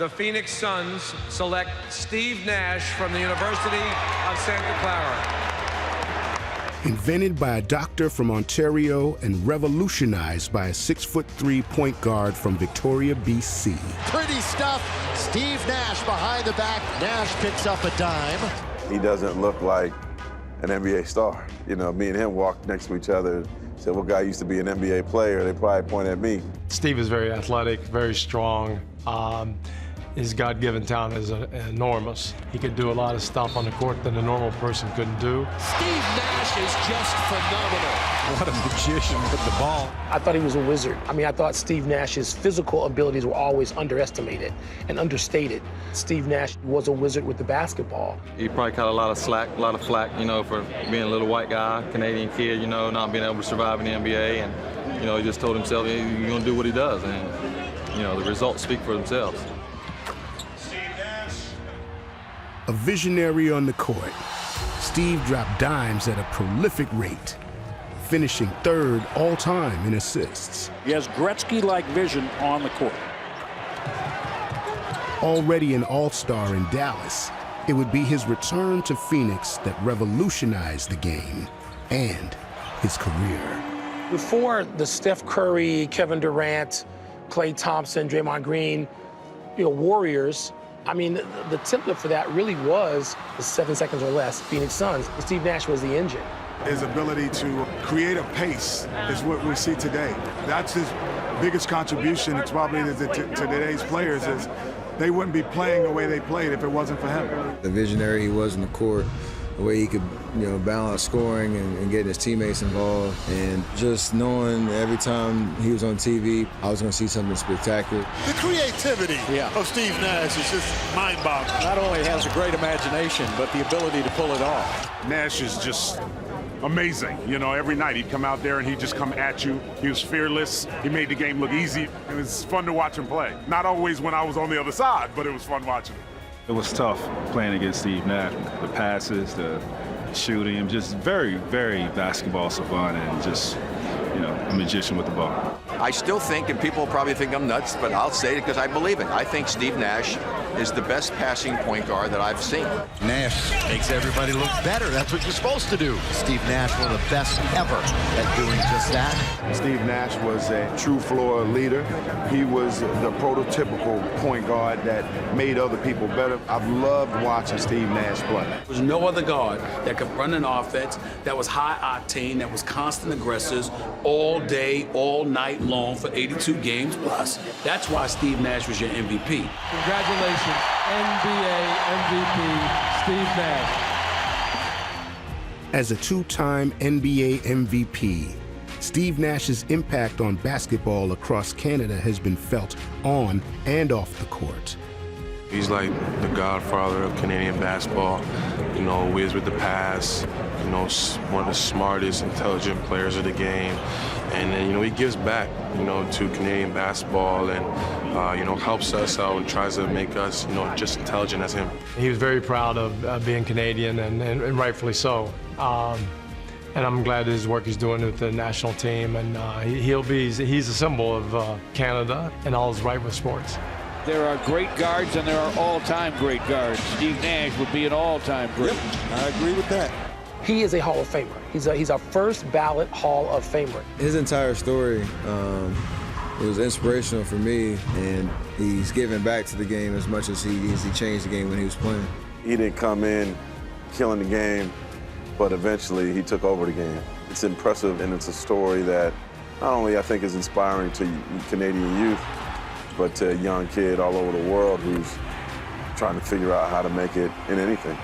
the Phoenix Suns select Steve Nash from the University of Santa Clara. Invented by a doctor from Ontario and revolutionized by a 6'3" point guard from Victoria, BC. Pretty stuff. Steve Nash behind the back. Nash picks up a dime. He doesn't look like an NBA star. You know, me and him walked next to each other. Said, what guy used to be an NBA player? They probably point at me. Steve is very athletic, very strong. His God-given talent is enormous. He could do a lot of stuff on the court that a normal person couldn't do. Steve Nash is just phenomenal. What a magician with the ball. I thought he was a wizard. I mean, I thought Steve Nash's physical abilities were always underestimated and understated. Steve Nash was a wizard with the basketball. He probably caught a lot of flack, you know, for being a little white guy, Canadian kid, you know, not being able to survive in the NBA. And, you know, he just told himself, hey, you're going to do what he does. And, you know, the results speak for themselves. A visionary on the court, Steve dropped dimes at a prolific rate, finishing third all-time in assists. He has Gretzky-like vision on the court. Already an all-star in Dallas, it would be his return to Phoenix that revolutionized the game and his career. Before the Steph Curry, Kevin Durant, Klay Thompson, Draymond Green, you know, Warriors, I mean, the template for that really was the 7 seconds or less Phoenix Suns. Steve Nash was the engine. His ability to create a pace is what we see today. That's his biggest contribution. It's probably to today's players is they wouldn't be playing the way they played if it wasn't for him. The visionary he was in the court, the way he could, you know, balance scoring and getting his teammates involved, and just knowing every time he was on TV, I was going to see something spectacular. The creativity of Steve Nash is just mind-boggling. Not only has a great imagination, but the ability to pull it off. Nash is just amazing. You know, every night he'd come out there and he'd just come at you. He was fearless. He made the game look easy. It was fun to watch him play. Not always when I was on the other side, but it was fun watching him. It was tough playing against Steve Nash. The passes, the shooting, just very, very basketball savant and just, you know, a magician with the ball. I still think, and people probably think I'm nuts, but I'll say it because I believe it. I think Steve Nash is the best passing point guard that I've seen. Nash makes everybody look better. That's what you're supposed to do. Steve Nash, one of the best ever at doing just that. Steve Nash was a true floor leader. He was the prototypical point guard that made other people better. I've loved watching Steve Nash play. There was no other guard that could run an offense that was high octane, that was constant aggressors all day, all night long for 82 games plus. That's why Steve Nash was your MVP. Congratulations, NBA MVP Steve Nash. As a two-time NBA MVP, Steve Nash's impact on basketball across Canada has been felt on and off the court. He's like the godfather of Canadian basketball, you know, whiz with the pass, you know, one of the smartest, intelligent players of the game. And then, you know, he gives back, you know, to Canadian basketball and, you know, helps us out and tries to make us, you know, just intelligent as him. He was very proud of being Canadian, and rightfully so. And I'm glad his work he's doing with the national team, and he's a symbol of Canada, and all is right with sports. There are great guards and there are all-time great guards. Steve Nash would be an all-time great. Yep, I agree with that. He is a Hall of Famer. He's our first ballot Hall of Famer. His entire story, it was inspirational for me, and he's given back to the game as much as he changed the game when he was playing. He didn't come in killing the game, but eventually he took over the game. It's impressive, and it's a story that not only I think is inspiring to Canadian youth, but to a young kid all over the world who's trying to figure out how to make it in anything.